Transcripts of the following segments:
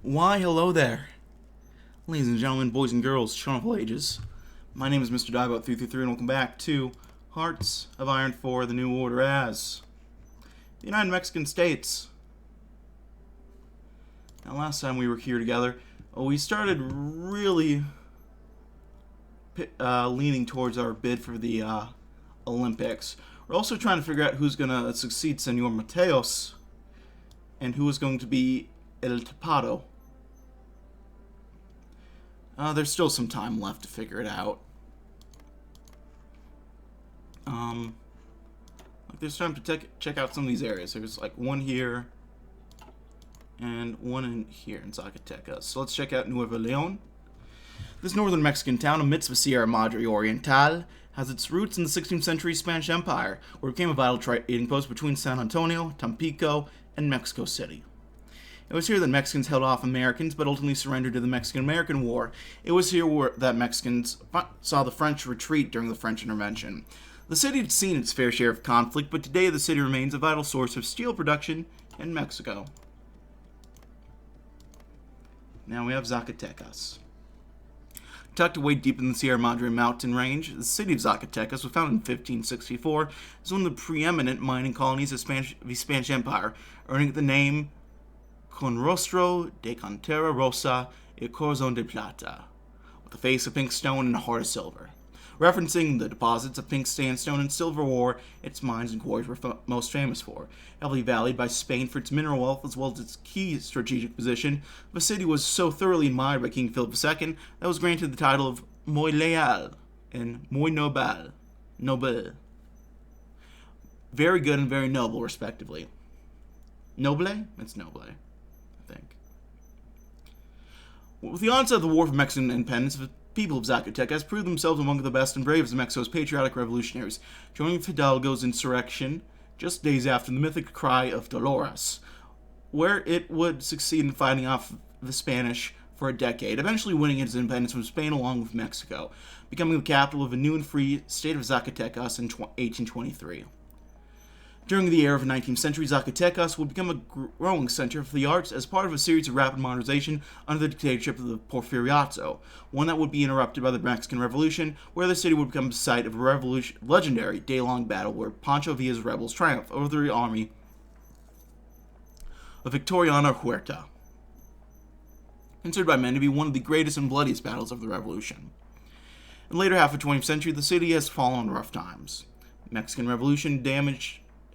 Why, hello there. Ladies and gentlemen, boys and girls, children of all ages. My name is Mr. Diebot333 and welcome back to Hearts of Iron 4, the New Order as the United Mexican States. Now, last time we were here together, we started really leaning towards our bid for the Olympics. We're also trying to figure out who's going to succeed Senor Mateos and who is going to be El Tapado. There's still some time left to figure it out. There's time to check out some of these areas. There's like one here and one in here in Zacatecas. So let's check out Nuevo Leon. This northern Mexican town amidst the Sierra Madre Oriental has its roots in the 16th century Spanish Empire, where it became a vital trading post between San Antonio, Tampico, and Mexico City. It was here that Mexicans held off Americans, but ultimately surrendered to the Mexican-American War. It was here that Mexicans saw the French retreat during the French intervention. The city had seen its fair share of conflict, but today the city remains a vital source of steel production in Mexico. Now we have Zacatecas. Tucked away deep in the Sierra Madre mountain range, the city of Zacatecas was founded in 1564 as one of the preeminent mining colonies of the Spanish Empire, earning the name Con rostro de cantera rosa y corazón de plata, with a face of pink stone and a heart of silver. Referencing the deposits of pink sandstone and silver ore its mines and quarries were most famous for. Heavily valued by Spain for its mineral wealth as well as its key strategic position, the city was so thoroughly admired by King Philip II that it was granted the title of Muy Leal and Muy Noble. Very good and very noble, respectively. Noble? It's noble, I think. With the onset of the War for Mexican Independence, the people of Zacatecas proved themselves among the best and bravest of Mexico's patriotic revolutionaries, joining Fidalgo's insurrection just days after the mythic cry of Dolores, where it would succeed in fighting off the Spanish for a decade, eventually winning its independence from Spain along with Mexico, becoming the capital of a new and free state of Zacatecas in 1823. During the era of the 19th century, Zacatecas would become a growing center for the arts as part of a series of rapid modernization under the dictatorship of the Porfiriato, one that would be interrupted by the Mexican Revolution, where the city would become the site of a legendary day-long battle where Pancho Villa's rebels triumphed over the army of Victoriano Huerta, considered by many to be one of the greatest and bloodiest battles of the Revolution. In the later half of the 20th century, the city has fallen on rough times. The Mexican Revolution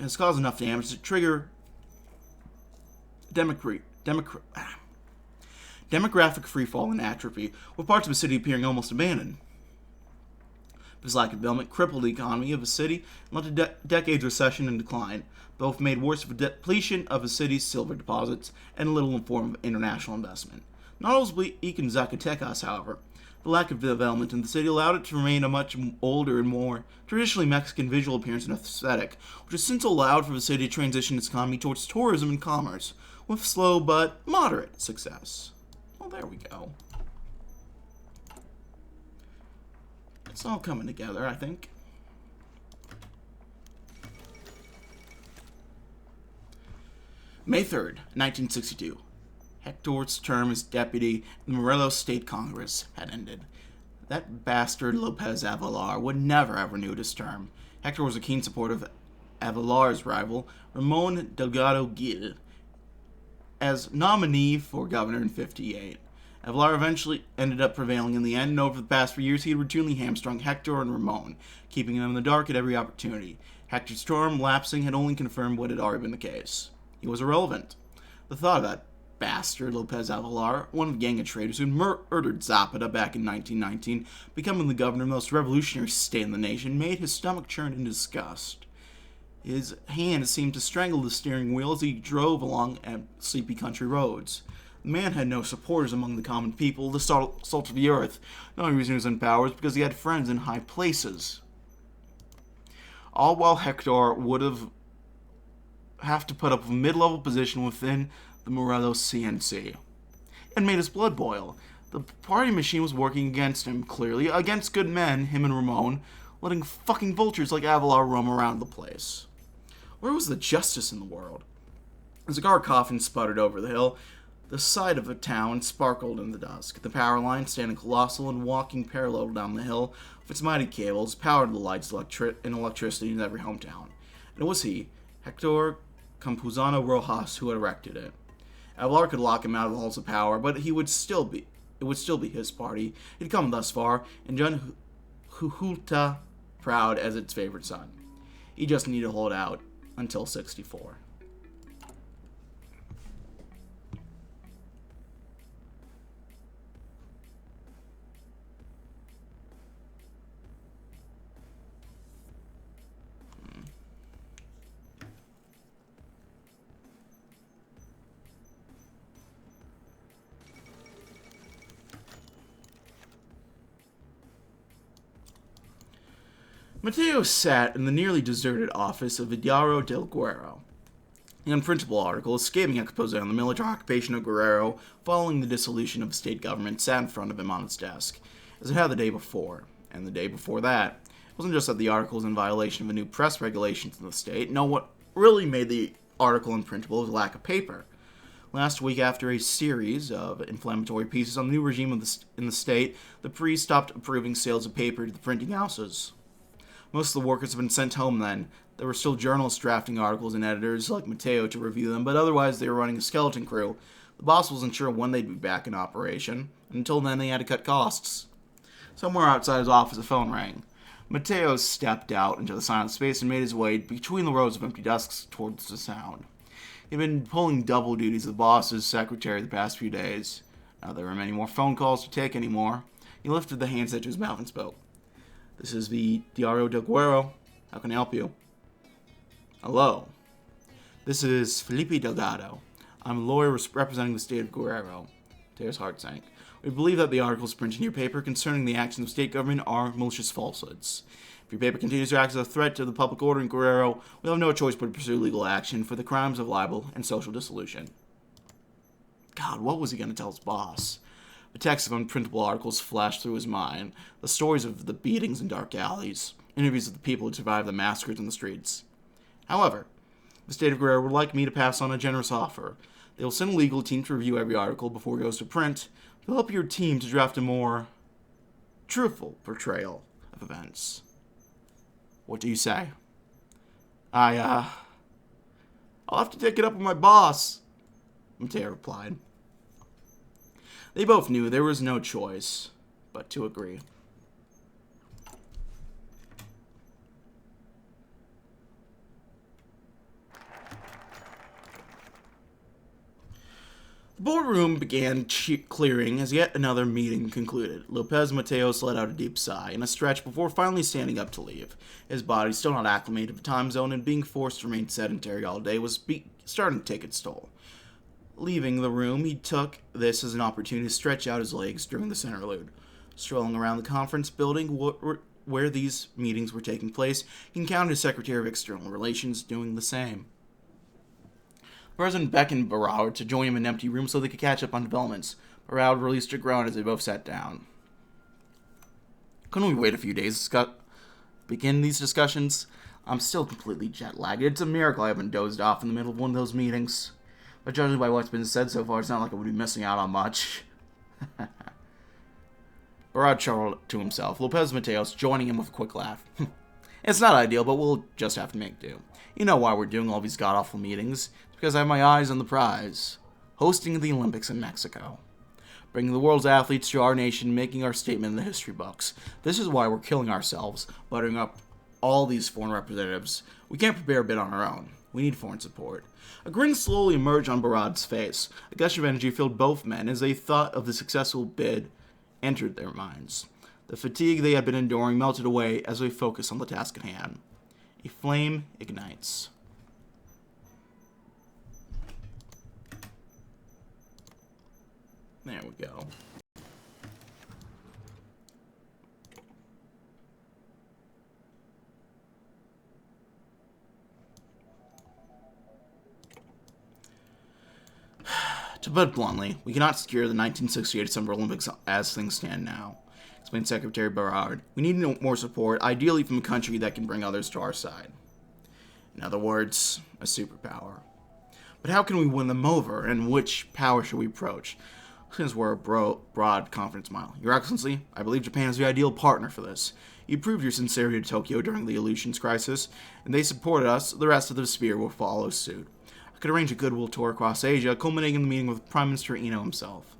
has caused enough damage to trigger demographic freefall and atrophy, with parts of the city appearing almost abandoned. This lack of development crippled the economy of the city and led to decades of recession and decline, both made worse by the depletion of the city's silver deposits and little in form of international investment. Not always bleak in Zacatecas, however. The lack of development in the city allowed it to remain a much older and more traditionally Mexican visual appearance and aesthetic, which has since allowed for the city to transition its economy towards tourism and commerce, with slow but moderate success. Well, there we go. It's all coming together, I think. May 3rd, 1962. Hector's term as deputy in the Morelos State Congress had ended. That bastard Lopez Avelar would never have renewed his term. Hector was a keen supporter of Avelar's rival, Ramon Delgado Gil, as nominee for governor in 1958. Avelar eventually ended up prevailing in the end, and over the past 4 years he had routinely hamstrung Hector and Ramon, keeping them in the dark at every opportunity. Hector's term lapsing had only confirmed what had already been the case. He was irrelevant. The thought of that bastard Lopez Avelar, one of a gang of traitors who murdered Zapata back in 1919, becoming the governor of the most revolutionary state in the nation, made his stomach churn in disgust. His hand seemed to strangle the steering wheel as he drove along sleepy country roads. The man had no supporters among the common people, the salt of the earth. The only reason he was in power was because he had friends in high places. All while Hector would have to put up a mid-level position within the Morelos CNC. It made his blood boil. The party machine was working against him, clearly, against good men, him and Ramon, letting fucking vultures like Avelar roam around the place. Where was the justice in the world? As a car coughed and sputtered over the hill, The side of the town sparkled in the dusk. The power line, standing colossal and walking parallel down the hill with its mighty cables, powered the lights and electricity in every hometown. And it was he, Hector Campuzano Rojas, who had erected it. Avalar could lock him out of the halls of power, but it would still be his party. He'd come thus far, and John Huhulta proud as its favorite son. He just needed to hold out until 64. Mateo sat in the nearly deserted office of Diario del Guerrero. The unprintable article, escaping expose on the military occupation of Guerrero following the dissolution of the state government, sat in front of him on his desk, as it had the day before, and the day before that. It wasn't just that the article was in violation of the new press regulations in the state. No, what really made the article unprintable was a lack of paper. Last week, after a series of inflammatory pieces on the new regime in the state, the police stopped approving sales of paper to the printing houses. Most of the workers have been sent home then. There were still journalists drafting articles and editors like Mateo to review them, but otherwise they were running a skeleton crew. The boss wasn't sure when they'd be back in operation, and until then they had to cut costs. Somewhere outside his office a phone rang. Mateo stepped out into the silent space and made his way between the rows of empty desks towards the sound. He'd been pulling double duties as the boss's secretary the past few days. Now there were many more phone calls to take anymore. He lifted the handset to his mouth and spoke. "This is the Diario del Guerrero. How can I help you?" "Hello. This is Felipe Delgado. I'm a lawyer representing the state of Guerrero." Mateo's heart sank. "We believe that the articles printed in your paper concerning the actions of state government are malicious falsehoods. If your paper continues to act as a threat to the public order in Guerrero, we'll have no choice but to pursue legal action for the crimes of libel and social dissolution." God, what was he going to tell his boss? The text of unprintable articles flashed through his mind, the stories of the beatings in dark alleys, interviews with the people who survived the massacres in the streets. However, the state of Guerrero would like me to pass on a generous offer. They will send a legal team to review every article before it goes to print. They'll help your team to draft a more truthful portrayal of events. What do you say? I'll have to take it up with my boss," Mateo replied. They both knew there was no choice but to agree. The boardroom began clearing as yet another meeting concluded. Lopez Mateos let out a deep sigh and a stretch before finally standing up to leave. His body, still not acclimated to the time zone and being forced to remain sedentary all day, was starting to take its toll. Leaving the room, he took this as an opportunity to stretch out his legs during the interlude. Strolling around the conference building where these meetings were taking place, he encountered his Secretary of External Relations doing the same. The President beckoned Barroud to join him in an empty room so they could catch up on developments. Barroud released a groan as they both sat down. "Couldn't we wait a few days to begin these discussions? I'm still completely jet-lagged. It's a miracle I haven't dozed off in the middle of one of those meetings. But judging by what's been said so far, it's not like I would be missing out on much." Barad chuckled to himself, Lopez Mateos joining him with a quick laugh. "It's not ideal, but we'll just have to make do. You know why we're doing all these god-awful meetings. It's because I have my eyes on the prize. Hosting the Olympics in Mexico. Bringing the world's athletes to our nation, making our statement in the history books. This is why we're killing ourselves, buttering up all these foreign representatives. We can't prepare a bid on our own. We need foreign support." A grin slowly emerged on Barad's face. A gush of energy filled both men as they thought of the successful bid entered their minds. The fatigue they had been enduring melted away as they focused on the task at hand. A flame ignites. There we go. To put it bluntly, we cannot secure the 1968 Summer Olympics as things stand now, explained Secretary Barrard. We need more support, ideally from a country that can bring others to our side. In other words, a superpower. But how can we win them over, and which power should we approach? Since we're a broad confidence mile. Your Excellency, I believe Japan is the ideal partner for this. You proved your sincerity to Tokyo during the Aleutians crisis, and they supported us. The rest of the sphere will follow suit. I could arrange a goodwill tour across Asia, culminating in the meeting with Prime Minister Ino himself.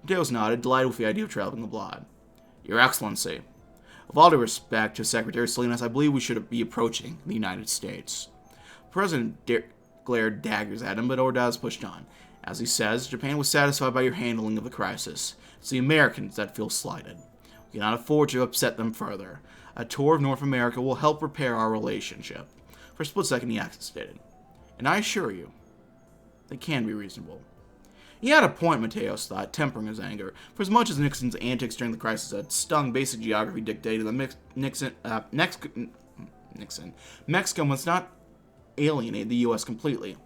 Mateos nodded, delighted with the idea of traveling abroad. Your Excellency, with all due respect to Secretary Salinas, I believe we should be approaching the United States. The President glared daggers at him, but Ordaz pushed on. As he says, Japan was satisfied by your handling of the crisis. It's the Americans that feel slighted. We cannot afford to upset them further. A tour of North America will help repair our relationship. For a split second, he hesitated. And I assure you, they can be reasonable. He had a point, Mateos thought, tempering his anger. For as much as Nixon's antics during the crisis had stung, basic geography dictated that Mexico must not alienate the U.S. completely.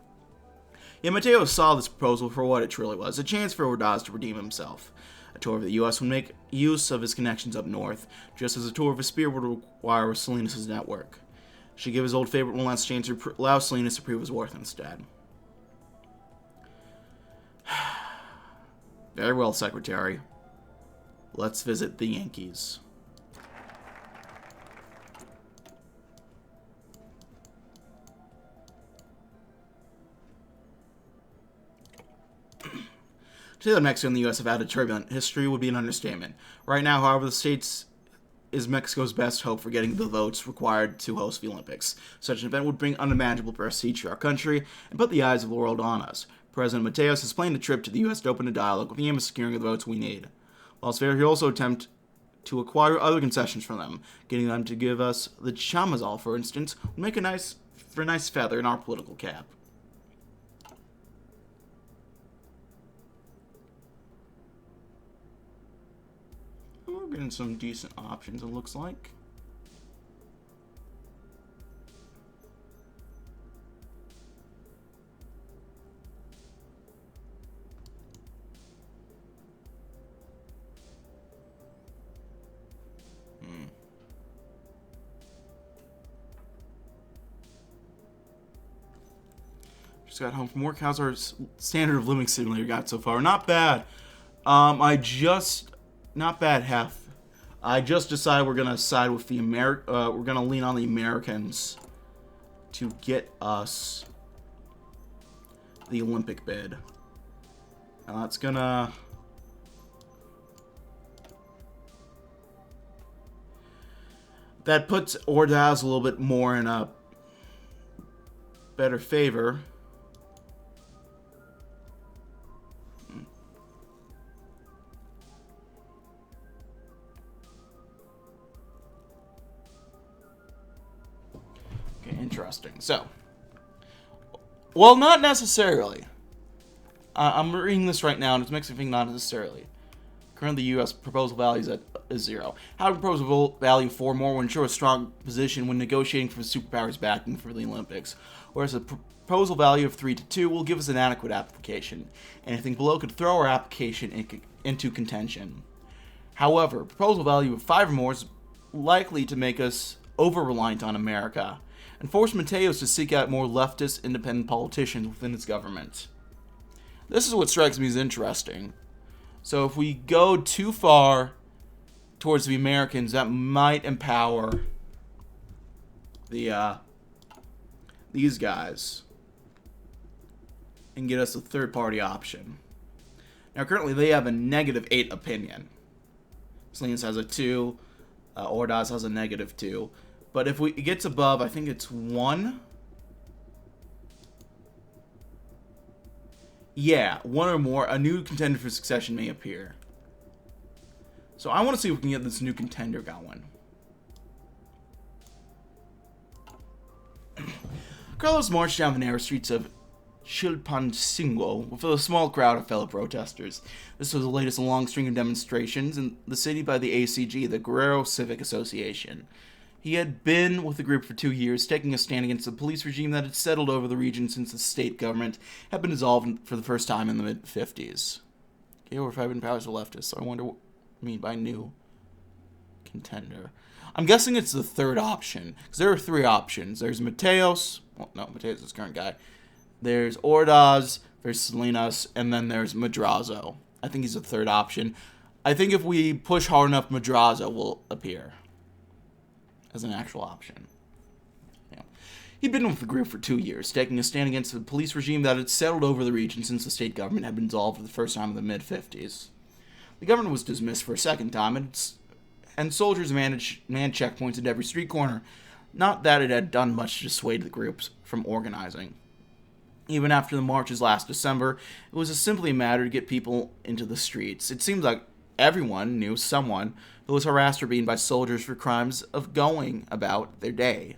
Yet Mateos saw this proposal for what it truly was, a chance for Ordaz to redeem himself. A tour of the U.S. would make use of his connections up north, just as a tour of his spear would require Salinas' network. Should give his old favorite one last chance to allow Salinas to prove his worth instead. Very well, Secretary. Let's visit the Yankees. To say that Mexico and the U.S. have had a turbulent history would be an understatement. Right now, however, the States is Mexico's best hope for getting the votes required to host the Olympics. Such an event would bring unimaginable prestige to our country and put the eyes of the world on us. President Mateos has planned a trip to the U.S. to open a dialogue with the aim of securing the votes we need. Whilst fair, he'll also attempt to acquire other concessions from them. Getting them to give us the chamazal, for instance, would make a nice feather in our political cap. We're getting some decent options, it looks like. Just got home from work. How's our standard of living simulator got so far? Not bad. Not bad half. I just decided we're gonna side with the we're gonna lean on the Americans to get us the Olympic bid. Now that's gonna that puts Ordaz a little bit more in a better favor. Interesting. So, well, not necessarily. I'm reading this right now, and it's makes me think not necessarily. Currently, the U.S. proposal value is 0. Having proposal value 4 more will ensure a strong position when negotiating for superpowers backing for the Olympics, whereas a proposal value of 3 to 2 will give us an adequate application. Anything below could throw our application into contention. However, proposal value of 5 or more is likely to make us over-reliant on America, and force Mateos to seek out more leftist, independent politicians within its government. This is what strikes me as interesting. So if we go too far towards the Americans, that might empower these guys and get us a third-party option. Now, currently, they have a -8 opinion. Salinas has a 2. Ordaz has a -2. But if it gets above, I think it's 1. Yeah, 1 or more, a new contender for succession may appear. So I want to see if we can get this new contender going. Carlos marched down the narrow streets of Chilpancingo with a small crowd of fellow protesters. This was the latest in a long string of demonstrations in the city by the ACG, the Guerrero Civic Association. He had been with the group for 2 years, taking a stand against the police regime that had settled over the region since the state government had been dissolved for the first time in the mid-50s. Okay, over 5 powers of leftists, so I wonder what I mean by new contender. I'm guessing it's the third option, because there are 3 options. There's Mateos. Well, no, Mateos is the current guy. There's Ordaz, there's Salinas, and then there's Madrazo. I think he's a third option. I think if we push hard enough, Madrazo will appear as an actual option. Yeah. He'd been with the group for 2 years, taking a stand against the police regime that had settled over the region since the state government had been dissolved for the first time in the mid-50s. The government was dismissed for a second time, and soldiers manned checkpoints at every street corner. Not that it had done much to dissuade the groups from organizing. Even after the marches last December, it was simply a matter to get people into the streets. It seemed like everyone knew someone who was harassed or beaten by soldiers for crimes of going about their day.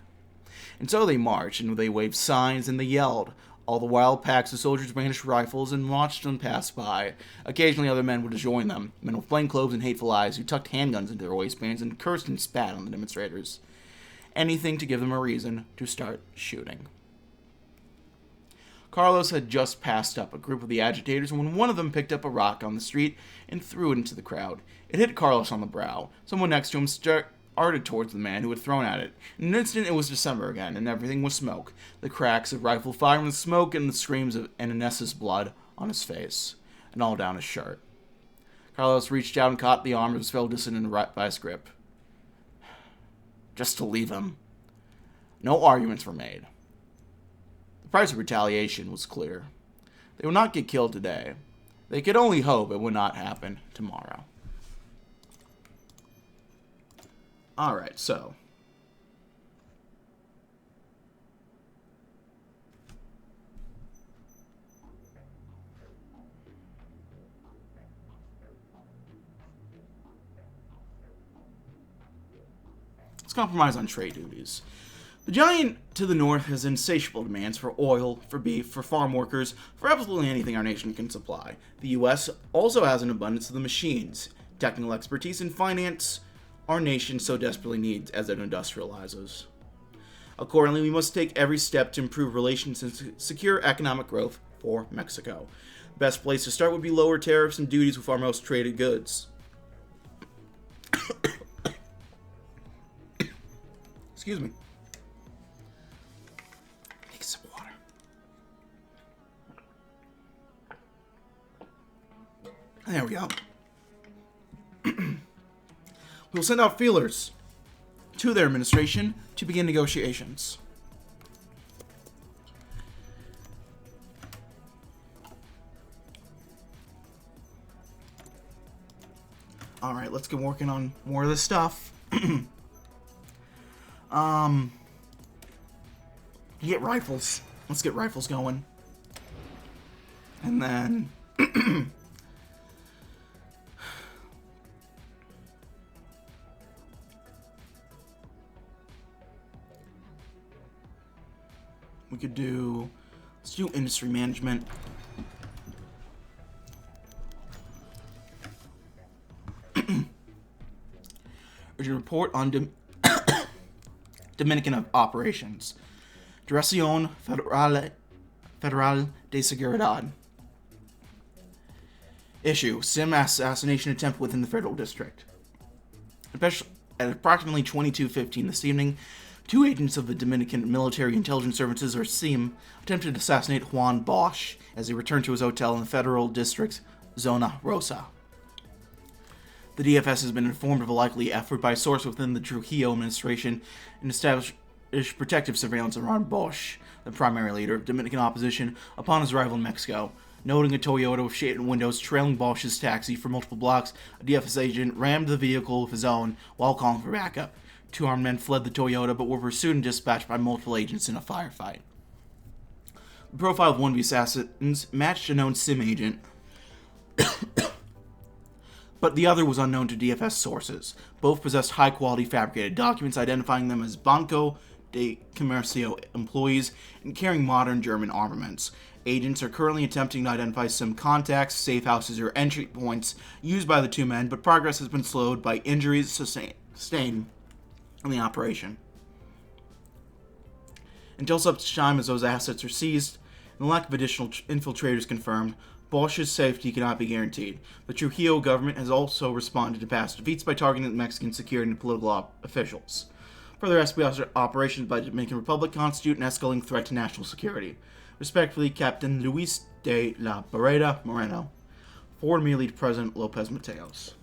And so they marched, and they waved signs, and they yelled. All the while, packs of soldiers brandished rifles and watched them pass by. Occasionally, other men would join them, men with plainclothes and hateful eyes who tucked handguns into their waistbands and cursed and spat on the demonstrators. Anything to give them a reason to start shooting. Carlos had just passed up a group of the agitators when one of them picked up a rock on the street and threw it into the crowd. It hit Carlos on the brow. Someone next to him started towards the man who had thrown at it. In an instant, it was December again, and everything was smoke. The cracks of rifle fire and the smoke and the screams of Inez's blood on his face, and all down his shirt. Carlos reached out and caught the arm of his fellow dissident right by his grip. Just to leave him. No arguments were made. The price of retaliation was clear. They would not get killed today. They could only hope it would not happen tomorrow. Alright, so. Let's compromise on trade duties. The giant to the north has insatiable demands for oil, for beef, for farm workers, for absolutely anything our nation can supply. The U.S. also has an abundance of the machines, technical expertise, and finance our nation so desperately needs as it industrializes. Accordingly, we must take every step to improve relations and secure economic growth for Mexico. The best place to start would be lower tariffs and duties with our most traded goods. Excuse me. Take some water. There we go. We will send out feelers to their administration to begin negotiations. Alright, let's get working on more of this stuff. Get rifles. Let's get rifles going. And then we could do, let's do industry management. Urgent report on Dominican operations. Dirección Federal de Seguridad. Issue: Sim assassination attempt within the federal district. At approximately 22:15 this evening, 2 agents of the Dominican Military Intelligence Services, or SIM, attempted to assassinate Juan Bosch as he returned to his hotel in the federal district's Zona Rosa. The DFS has been informed of a likely effort by a source within the Trujillo administration and established protective surveillance around Bosch, the primary leader of Dominican opposition, upon his arrival in Mexico. Noting a Toyota with shaded windows trailing Bosch's taxi for multiple blocks, a DFS agent rammed the vehicle with his own while calling for backup. 2 armed men fled the Toyota but were pursued and dispatched by multiple agents in a firefight. The profile of one of the assassins matched a known SIM agent, but the other was unknown to DFS sources. Both possessed high-quality fabricated documents identifying them as Banco de Comercio employees and carrying modern German armaments. Agents are currently attempting to identify some contacts, safe houses, or entry points used by the 2 men, but progress has been slowed by injuries sustained in the operation. Until such time as those assets are seized and the lack of additional infiltrators confirmed, Bosch's safety cannot be guaranteed. The Trujillo government has also responded to past defeats by targeting Mexican security and political officials. Further espionage operations by the Dominican Republic constitute an escalating threat to national security. Respectfully, Captain Luis de la Barreda Moreno. Forward immediately to President Lopez Mateos.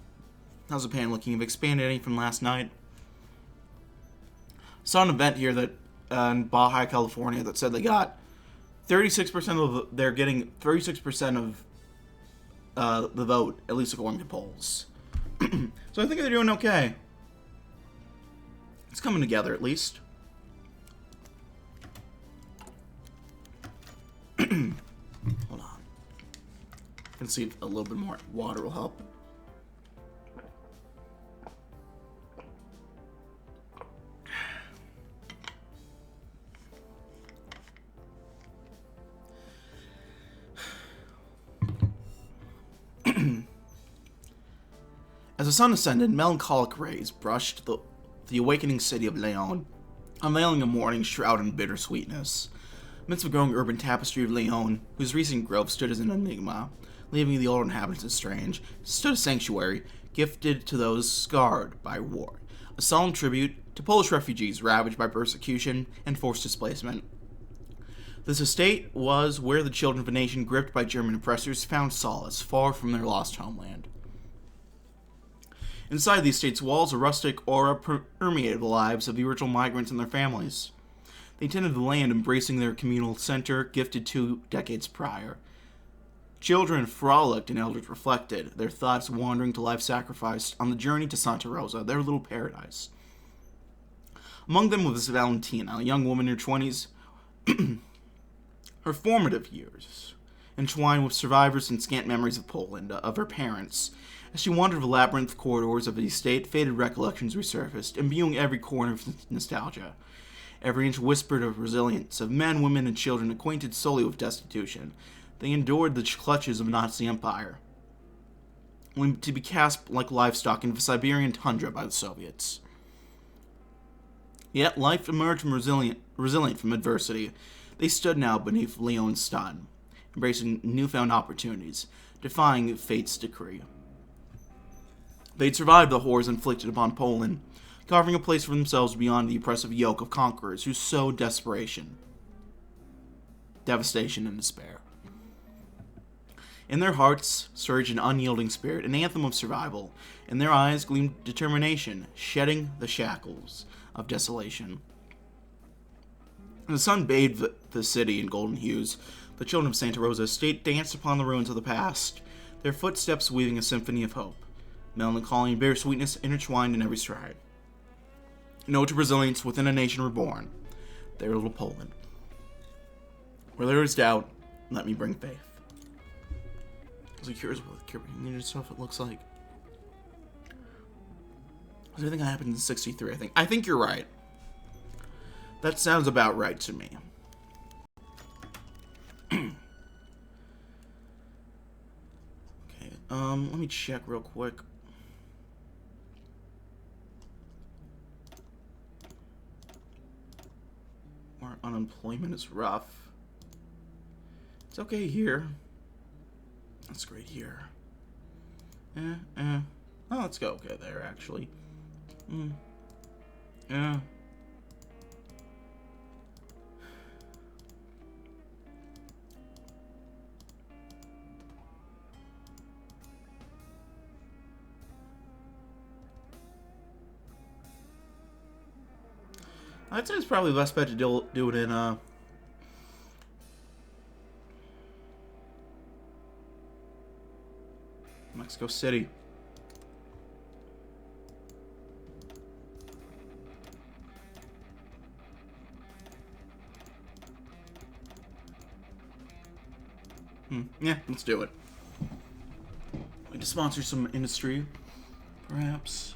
How's the pan looking? Have expanded any from last night? Saw an event here that in Baja California that said they got 36% of they're getting 36% of the vote, at least according to polls. So I think they're doing okay. It's coming together, at least. Hold on. Let's see if a little bit more water will help. As the sun ascended, melancholic rays brushed the awakening city of Leon, unveiling a morning shrouded in bittersweetness. Amidst the growing urban tapestry of Leon, whose recent growth stood as an enigma, leaving the old inhabitants estranged, stood a sanctuary gifted to those scarred by war, a solemn tribute to Polish refugees ravaged by persecution and forced displacement. This estate was where the children of a nation gripped by German oppressors found solace far from their lost homeland. Inside the estate's walls, a rustic aura permeated the lives of the original migrants and their families. They tended the land, embracing their communal center, gifted 2 decades prior. Children frolicked and elders reflected, their thoughts wandering to life sacrificed on the journey to Santa Rosa, their little paradise. Among them was Valentina, a young woman in her 20s, her formative years, entwined with survivors and scant memories of Poland, of her parents. As she wandered the labyrinth corridors of the estate, faded recollections resurfaced, imbuing every corner with nostalgia. Every inch whispered of resilience, of men, women, and children acquainted solely with destitution. They endured the clutches of Nazi Empire, only to be cast like livestock into the Siberian tundra by the Soviets. Yet life emerged resilient from adversity. They stood now beneath Leon's sun, embracing newfound opportunities, defying fate's decree. They'd survived the horrors inflicted upon Poland, carving a place for themselves beyond the oppressive yoke of conquerors who sowed desperation, devastation, and despair. In their hearts surged an unyielding spirit, an anthem of survival. In their eyes gleamed determination, shedding the shackles of desolation. As the sun bathed the city in golden hues, the children of Santa Rosa estate danced upon the ruins of the past, their footsteps weaving a symphony of hope. Melancholy and bittersweetness intertwined in every stride. No to resilience within a nation reborn, their little Poland. Where there is doubt, let me bring faith. I was curious what the needed stuff it looks like. I think that happened in 63, I think you're right. That sounds about right to me. Okay, let me check real quick. Our unemployment is rough. It's okay here. That's great here. Oh, let's go okay there, actually. Yeah. I'd say it's probably less bet to do it in, Mexico City. Yeah, let's do it. We need to sponsor some industry, perhaps.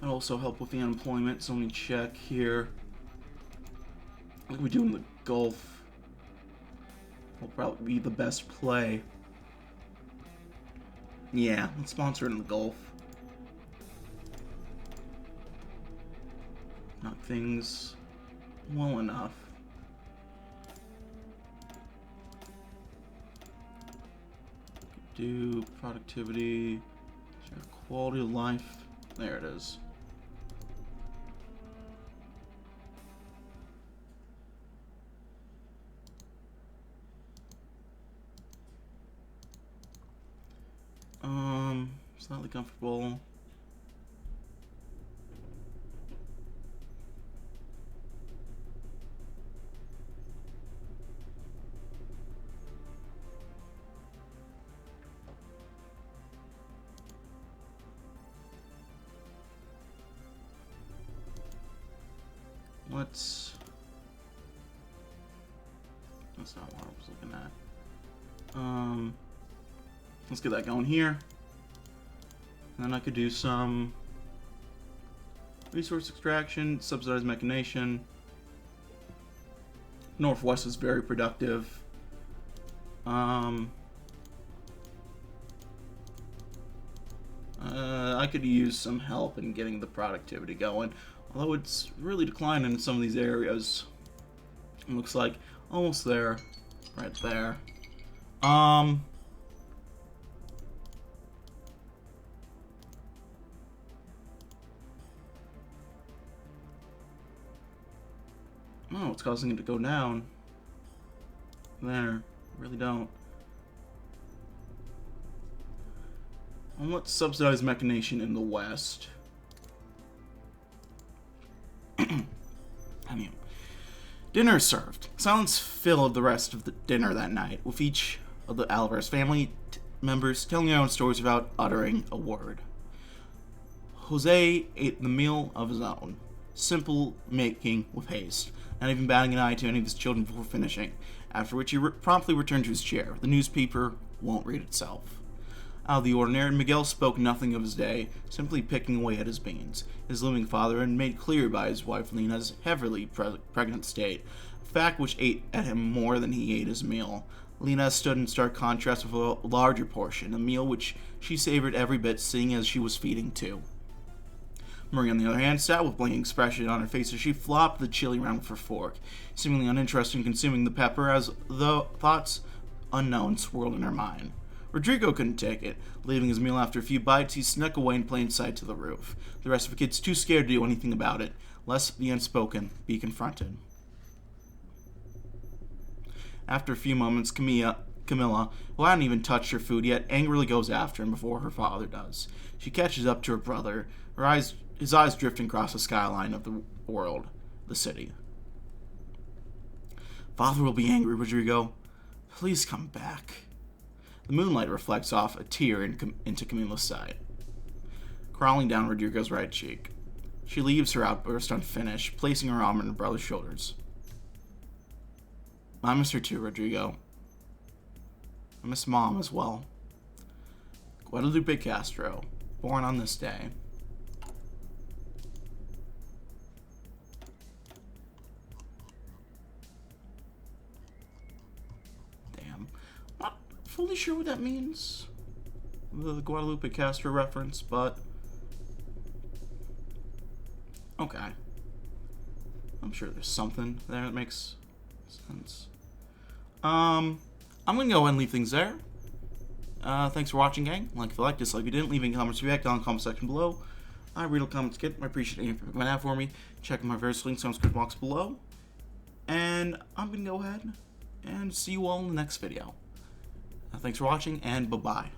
That'll also help with the unemployment, so let me check here. What do we do in the Gulf? Will probably be the best play. Yeah, let's sponsor it in the Gulf. Knock things well enough. Do productivity, Quality of life. There it is. Slightly comfortable. That's not what I was looking at. Let's get that going here. And then I could do some resource extraction, subsidized mechanization. Northwest is very productive. I could use some help in getting the productivity going, although it's really declining in some of these areas. It looks like almost there, right there. Oh, it's causing it to go down. There, really don't. And let's subsidize mechanization in the West. I mean, dinner is served. Silence filled the rest of the dinner that night, with each of the Alvarez family members telling their own stories without uttering a word. Jose ate the meal of his own, simple making with haste, not even batting an eye to any of his children before finishing, after which he promptly returned to his chair. The newspaper won't read itself. Out of the ordinary, Miguel spoke nothing of his day, simply picking away at his beans. His looming father had made clear by his wife Lena's heavily pregnant state, a fact which ate at him more than he ate his meal. Lena stood in stark contrast with a larger portion, a meal which she savored every bit, seeing as she was feeding too. Marie, on the other hand, sat with blank expression on her face as she flopped the chili around with her fork, seemingly uninterested in consuming the pepper as though thoughts unknown swirled in her mind. Rodrigo couldn't take it. Leaving his meal after a few bites, he snuck away in plain sight to the roof. The rest of the kids too scared to do anything about it, lest the unspoken be confronted. After a few moments, Camilla, who hadn't even touched her food yet, angrily goes after him before her father does. She catches up to her brother, his eyes drifting across the skyline of the world, the city. Father will be angry, Rodrigo. Please come back. The moonlight reflects off a tear into Camilla's sight, crawling down Rodrigo's right cheek. She leaves her outburst unfinished, placing her arm on her brother's shoulders. I miss her too, Rodrigo. I miss Mom as well. Guadalupe Castro, born on this day. Fully sure what that means, the Guadalupe Castro reference, but okay. I'm sure there's something there that makes sense. I'm gonna go ahead and leave things there. Thanks for watching, gang. Like if you liked, dislike if you didn't, leave any comments react down in the comment section below. I read all comments get. I appreciate anything you have for me. Check my various links on the description box below. And I'm gonna go ahead and see you all in the next video. Thanks for watching, and bye-bye.